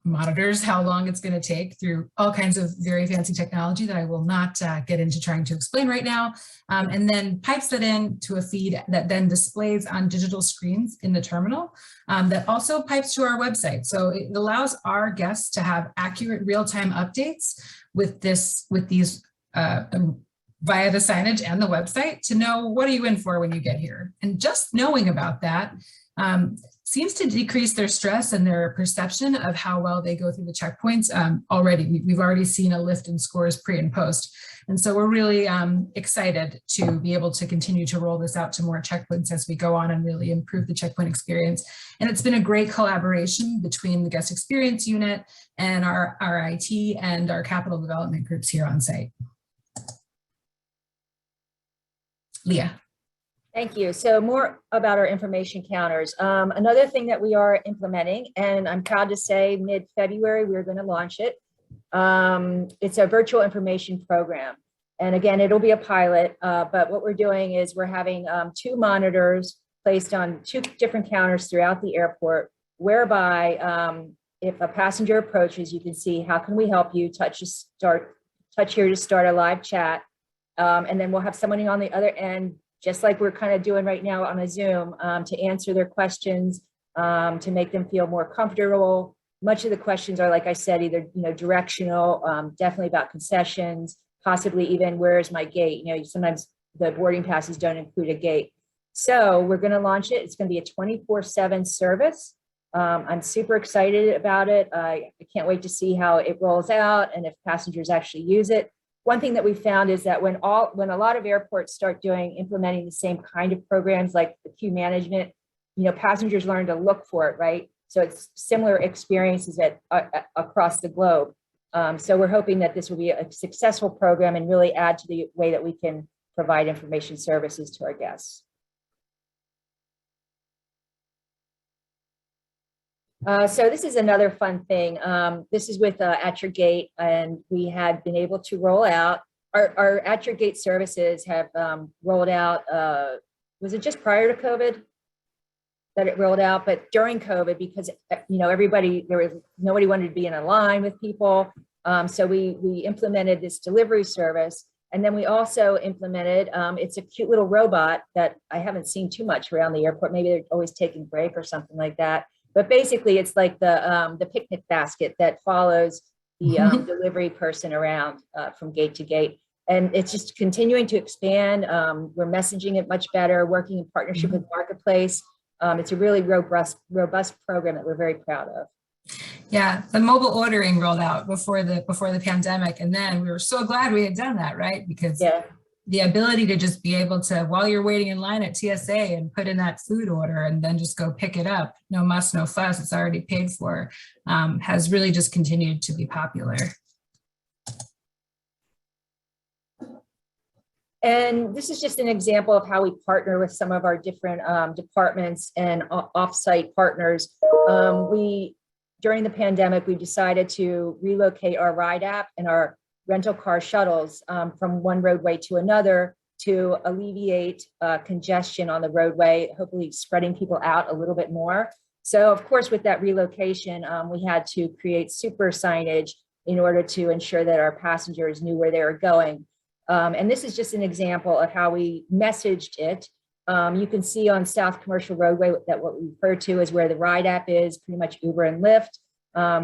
monitors how long it's going to take through all kinds of very fancy technology that I will not get into trying to explain right now, and then pipes that in to a feed that then displays on digital screens in the terminal that also pipes to our website. So it allows our guests to have accurate real-time updates with these via the signage and the website to know what are you in for when you get here. And just knowing about that seems to decrease their stress and their perception of how well they go through the checkpoints already. We've already seen a lift in scores pre and post. And so we're really excited to be able to continue to roll this out to more checkpoints as we go on and really improve the checkpoint experience. And it's been a great collaboration between the guest experience unit and our IT and our capital development groups here on site. Leah. Thank you. So more about our information counters. Another thing that we are implementing, and I'm proud to say mid-February, we're going to launch it. It's a virtual information program. And again, it'll be a pilot, but what we're doing is we're having 2 monitors placed on 2 different counters throughout the airport, whereby if a passenger approaches, you can see how can we help you, touch here to start a live chat. And then we'll have someone on the other end, just like we're kind of doing right now on a Zoom, to answer their questions, to make them feel more comfortable. Much of the questions are, like I said, either directional, definitely about concessions, possibly even where's my gate. Sometimes the boarding passes don't include a gate. So we're going to launch it. It's going to be a 24/7 service. I'm super excited about it. I can't wait to see how it rolls out and if passengers actually use it. One thing that we found is that when a lot of airports start implementing the same kind of programs like the queue management, passengers learn to look for it, right? So it's similar experiences across the globe. So we're hoping that this will be a successful program and really add to the way that we can provide information services to our guests. So this is another fun thing. This is with At Your Gate, and we had been able to roll out our At Your Gate services have rolled out. Was it just prior to COVID that it rolled out? But during COVID, because nobody wanted to be in a line with people, so we implemented this delivery service, and then we also implemented. It's a cute little robot that I haven't seen too much around the airport. Maybe they're always taking a break or something like that. But basically, it's like the picnic basket that follows the delivery person around from gate to gate. And it's just continuing to expand. We're messaging it much better, working in partnership with Marketplace. It's a really robust program that we're very proud of. Yeah, the mobile ordering rolled out before the pandemic. And then we were so glad we had done that, right? Because the ability to just be able to, while you're waiting in line at TSA and put in that food order and then just go pick it up, no muss, no fuss, it's already paid for, has really just continued to be popular. And this is just an example of how we partner with some of our different departments and offsite partners. During the pandemic, we decided to relocate our ride app and our rental car shuttles from one roadway to another to alleviate congestion on the roadway, hopefully spreading people out a little bit more. So of course, with that relocation, we had to create super signage in order to ensure that our passengers knew where they were going. And this is just an example of how we messaged it You can see on South Commercial Roadway that what we refer to as where the ride app is, pretty much Uber and Lyft.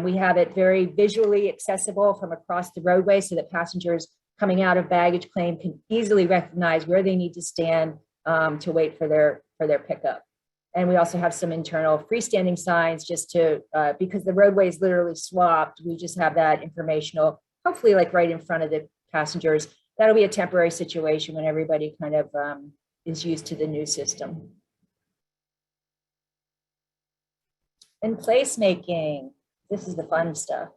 We have it very visually accessible from across the roadway so that passengers coming out of baggage claim can easily recognize where they need to stand to wait for their pickup. And we also have some internal freestanding signs just to, because the roadway is literally swapped, we just have that informational, hopefully like right in front of the passengers. That'll be a temporary situation when everybody kind of is used to the new system. And placemaking, this is the fun stuff.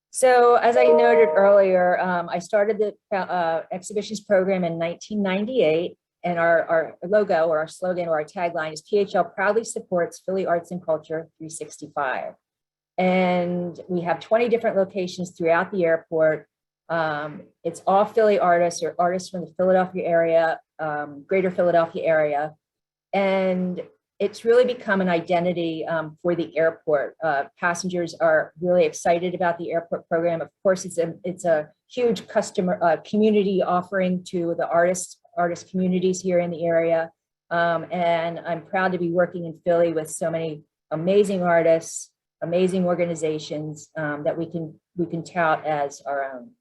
So as I noted earlier, I started the exhibitions program in 1998, and our logo or our slogan or our tagline is PHL proudly supports Philly arts and culture 365. And we have 20 different locations throughout the airport. It's all Philly artists or artists from the Philadelphia area, greater Philadelphia area. And it's really become an identity for the airport. Passengers are really excited about the airport program. Of course, it's a huge customer community offering to the artist communities here in the area. And I'm proud to be working in Philly with so many amazing artists, amazing organizations that we can tout as our own.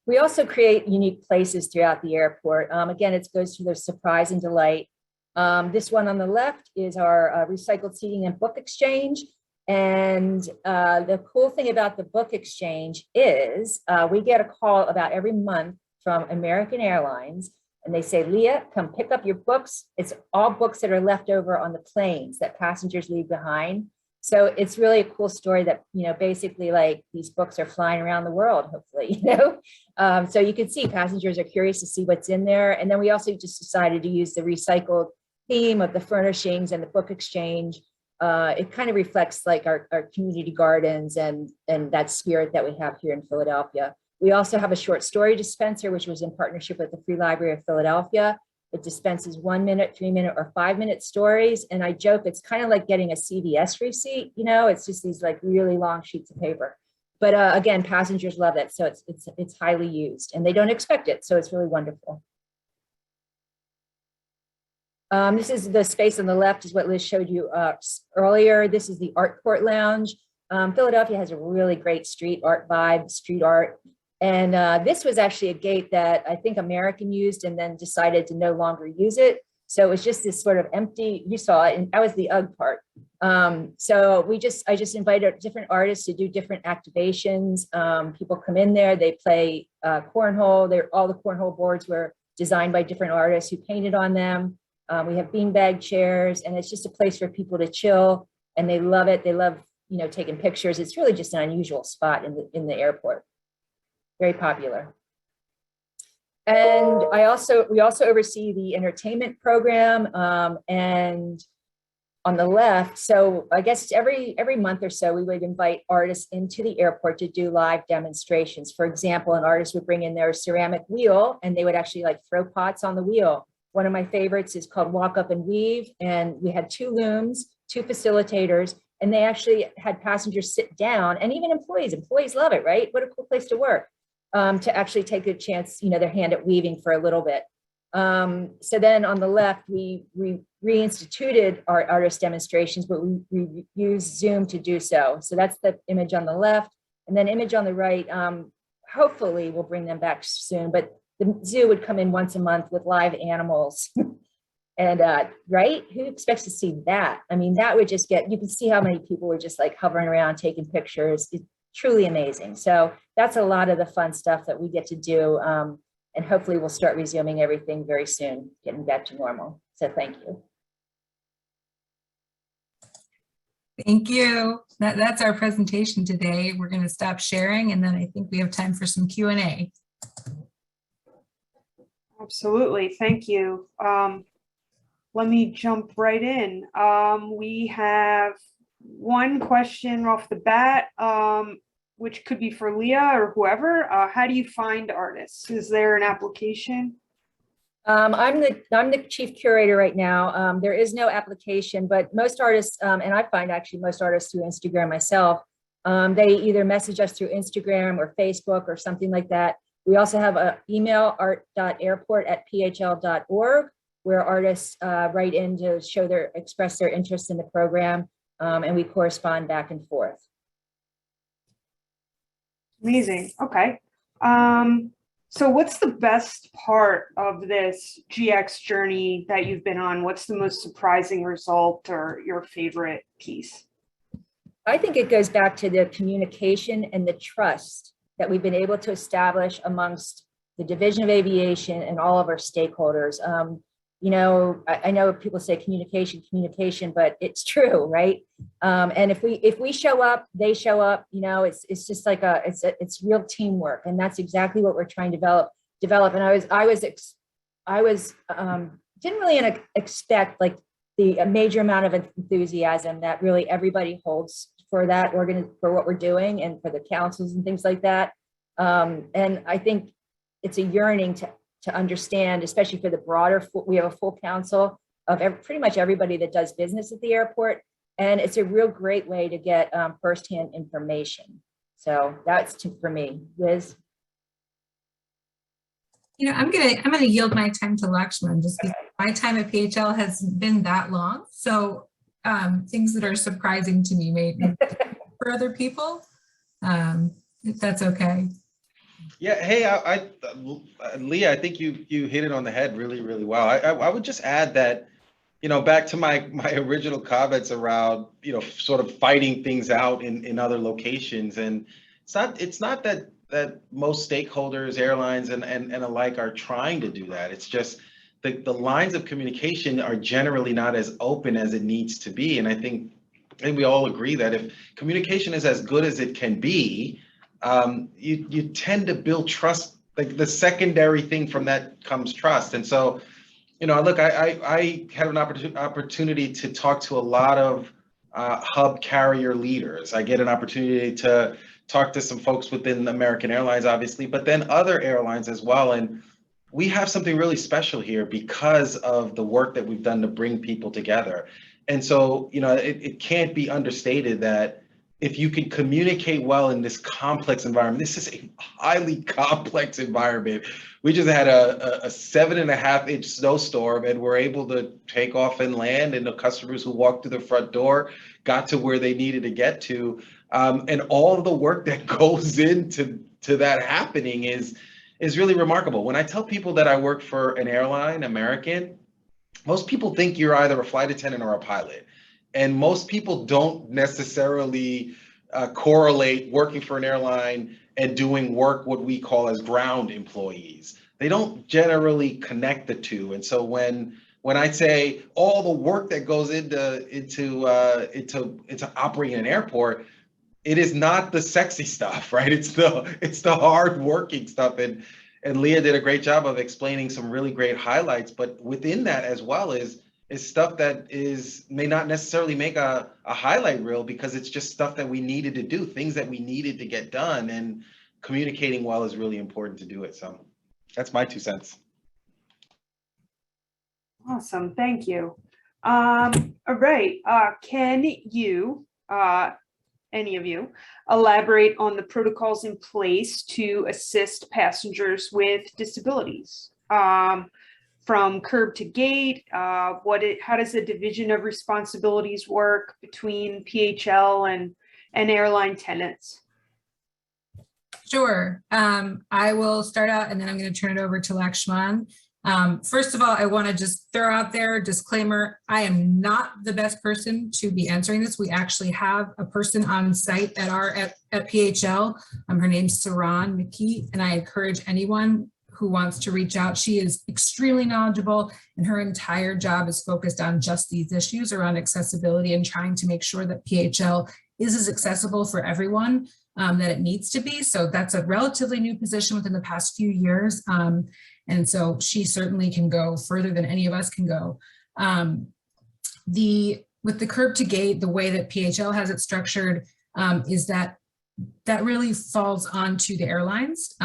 We also create unique places throughout the airport. Again, it goes to the surprise and delight. This one on the left is our recycled seating and book exchange. And the cool thing about the book exchange is we get a call about every month from American Airlines, and they say, Leah, come pick up your books. It's all books that are left over on the planes that passengers leave behind. So it's really a cool story that, you know, basically like these books are flying around the world, hopefully, you know. So you can see passengers are curious to see what's in there. And then we also just decided to use the recycled theme of the furnishings and the book exchange. It kind of reflects like our community gardens and that spirit that we have here in Philadelphia. We also have a short story dispenser, which was in partnership with the Free Library of Philadelphia. It dispenses 1 minute, 3 minute, or 5 minute stories. And I joke, it's kind of like getting a CVS receipt, you know, it's just these like really long sheets of paper. But again, passengers love it. So it's highly used and they don't expect it. So it's really wonderful. This is the space on the left is what Liz showed you earlier. This is the Art Court Lounge. Philadelphia has a really great street art vibe, street art. And this was actually a gate that I think American used and then decided to no longer use it. So it was just this sort of empty, you saw it, and that was the UGG part. So I just invited different artists to do different activations. People come in there, they play cornhole. All the cornhole boards were designed by different artists who painted on them. We have beanbag chairs, and it's just a place for people to chill, and they love it. They love, you know, taking pictures. It's really just an unusual spot in the airport. Very popular. And we also oversee the entertainment program. And on the left, so I guess every month or so, we would invite artists into the airport to do live demonstrations. For example, an artist would bring in their ceramic wheel, and they would actually like throw pots on the wheel. One of my favorites is called Walk Up and Weave. And we had 2 looms, 2 facilitators, and they actually had passengers sit down, and even employees love it, right? What a cool place to work. To actually take a chance, you know, their hand at weaving for a little bit. So then on the left, we reinstituted our artist demonstrations, but we use Zoom to do so. So that's the image on the left, and then image on the right. Hopefully we'll bring them back soon, but the zoo would come in once a month with live animals. And right, who expects to see that? I mean, that would just you can see how many people were just like hovering around taking pictures. It's truly amazing. So that's a lot of the fun stuff that we get to do. And hopefully we'll start resuming everything very soon, getting back to normal. So thank you. Thank you. That's our presentation today. We're going to stop sharing, and then I think we have time for some Q&A. Absolutely. Thank you. Let me jump right in. We have one question off the bat, which could be for Leah or whoever. How do you find artists? Is there an application? I'm the chief curator right now. There is no application, but most artists, and I find actually most artists through Instagram myself, they either message us through Instagram or Facebook or something like that. We also have an email, art.airport@phl.org, where artists write in to express their interest in the program, and we correspond back and forth. Amazing. Okay. So what's the best part of this GX journey that you've been on? What's the most surprising result or your favorite piece? I think it goes back to the communication and the trust that we've been able to establish amongst the Division of Aviation and all of our stakeholders. You know, I know people say communication, but it's true, right? And if we show up, they show up. You know, it's just like it's real teamwork, and that's exactly what we're trying to develop. And I was didn't really expect like the major amount of enthusiasm that really everybody holds for that for what we're doing and for the councils and things like that. And I think it's a yearning to understand, especially for the broader, we have a full council of pretty much everybody that does business at the airport. And it's a real great way to get firsthand information. So that's for me. Liz? You know, I'm gonna yield my time to Lakshman, just because my time at PHL has been that long. So things that are surprising to me may for other people, if that's okay. Yeah, hey, Leah, I think you hit it on the head really, really well. I would just add that, you know, back to my original comments around, you know, sort of fighting things out in other locations. And it's not that most stakeholders, airlines and alike are trying to do that. It's just the lines of communication are generally not as open as it needs to be. And I think we all agree that if communication is as good as it can be, you tend to build trust. Like the secondary thing from that comes trust. And so, you know, look, I had an opportunity to talk to a lot of hub carrier leaders. I get an opportunity to talk to some folks within American Airlines, obviously, but then other airlines as well. And we have something really special here because of the work that we've done to bring people together. And so, you know, it can't be understated that if you can communicate well in this complex environment, this is a highly complex environment. We just had a 7.5-inch snowstorm and we're able to take off and land, and the customers who walked through the front door got to where they needed to get to. And all of the work that goes into that happening is really remarkable. When I tell people that I work for an airline, American, most people think you're either a flight attendant or a pilot. And most people don't necessarily correlate working for an airline and doing work what we call as ground employees. They don't generally connect the two. And so when I say all the work that goes into operating an airport, it is not the sexy stuff, right? It's the hard working stuff. And Leah did a great job of explaining some really great highlights, but within that as well is stuff that may not necessarily make a highlight reel, because it's just stuff that we needed to do, things that we needed to get done, and communicating well is really important to do it. So that's my 2 cents. Awesome, thank you. All right, can you, any of you, elaborate on the protocols in place to assist passengers with disabilities? From curb to gate, how does the division of responsibilities work between PHL and airline tenants? Sure. I will start out and then I'm going to turn it over to Lakshman. First of all, I want to just throw out there a disclaimer. I am not the best person to be answering this. We actually have a person on site at PHL. Her name's Saran McKee, and I encourage anyone who wants to reach out. She is extremely knowledgeable, and her entire job is focused on just these issues around accessibility and trying to make sure that PHL is as accessible for everyone that it needs to be. So that's a relatively new position within the past few years. And so she certainly can go further than any of us can go. With the curb to gate, the way that PHL has it structured is that really falls onto the airlines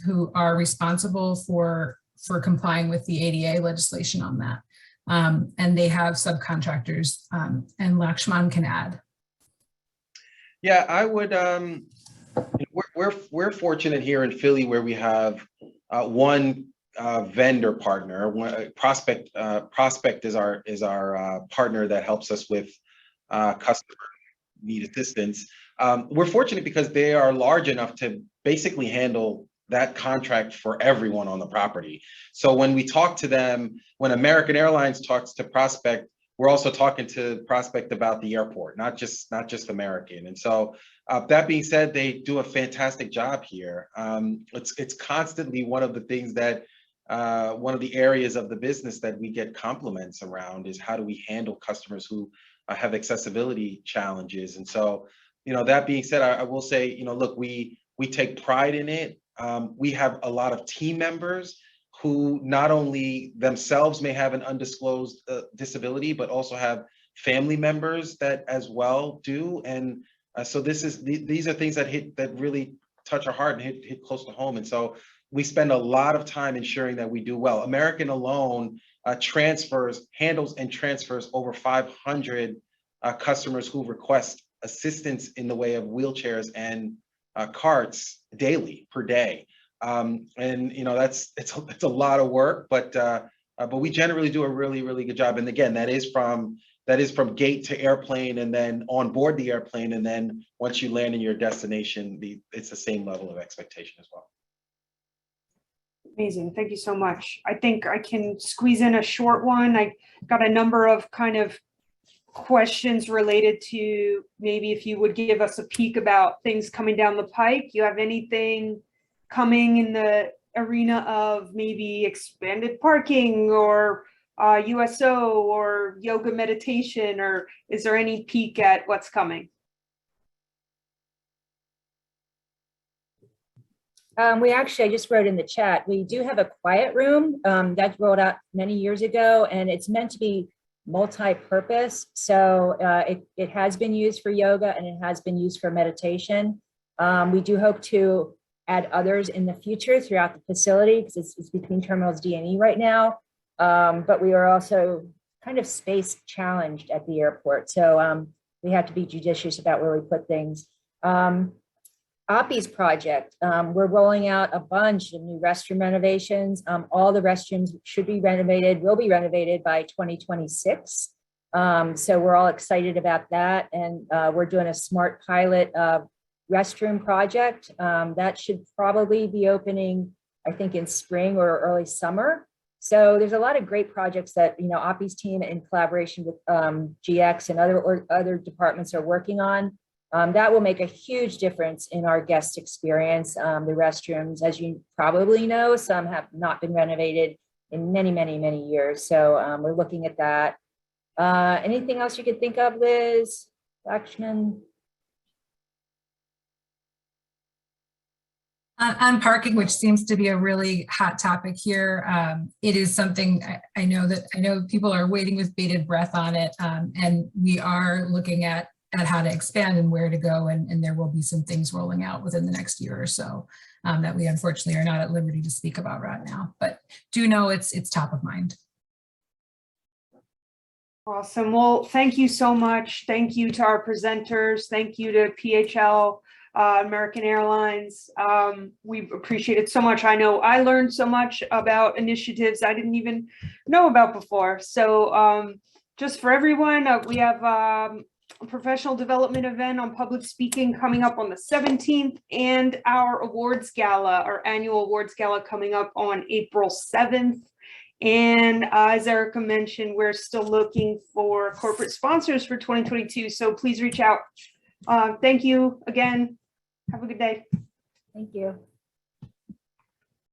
who are responsible for complying with the ADA legislation on that. And they have subcontractors, and Lakshman can add. Yeah, I would We're fortunate here in Philly where we have one vendor partner. Prospect is our partner that helps us with customer need assistance. We're fortunate because they are large enough to basically handle that contract for everyone on the property. So when we talk to them, when American Airlines talks to Prospect, we're also talking to Prospect about the airport, not just American. And so that being said, they do a fantastic job here. It's constantly one of the things that one of the areas of the business that we get compliments around is how do we handle customers who have accessibility challenges. And so, that being said, I will say, look, we take pride in it. We have a lot of team members who not only themselves may have an undisclosed disability, but also have family members that as well do. And so these are things that really touch our heart and hit close to home. And so we spend a lot of time ensuring that we do well. American alone handles and transfers over 500 customers who request assistance in the way of wheelchairs and carts daily per day. And it's a lot of work, but we generally do a really, really good job. And again, that is from gate to airplane, and then on board the airplane, and then once you land in your destination, it's the same level of expectation as well. Amazing. Thank you so much. I think I can squeeze in a short one. I got a number of kind of questions related to maybe if you would give us a peek about things coming down the pike. You have anything coming in the arena of maybe expanded parking or USO or yoga meditation, or is there any peek at what's coming? I just wrote in the chat, we do have a quiet room that rolled out many years ago, and it's meant to be multi-purpose. So it has been used for yoga and it has been used for meditation. We do hope to add others in the future throughout the facility because it's between terminals D and E right now. But we are also kind of space challenged at the airport. So we have to be judicious about where we put things. Oppie's project, we're rolling out a bunch of new restroom renovations. All the restrooms will be renovated by 2026. So we're all excited about that. And we're doing a smart pilot restroom project. That should probably be opening, I think, in spring or early summer. So there's a lot of great projects that, Oppie's team in collaboration with GX and other departments are working on. That will make a huge difference in our guest experience. The restrooms, as you probably know, some have not been renovated in many, many, many years. So we're looking at that. Anything else you could think of, Liz, Lakshman? On parking, which seems to be a really hot topic here, it is something I know people are waiting with bated breath on it, and we are looking at how to expand and where to go, and there will be some things rolling out within the next year or so that we unfortunately are not at liberty to speak about right now, but do know it's top of mind. Awesome. Well, thank you so much. Thank you to our presenters. Thank you to PHL, American Airlines. We appreciate it so much. I know I learned so much about initiatives I didn't even know about before. So just for everyone, we have a professional development event on public speaking coming up on the 17th, and our awards gala, our annual awards gala, coming up on April 7th. And as Erica mentioned, we're still looking for corporate sponsors for 2022. So please reach out. Thank you again. Have a good day. Thank you.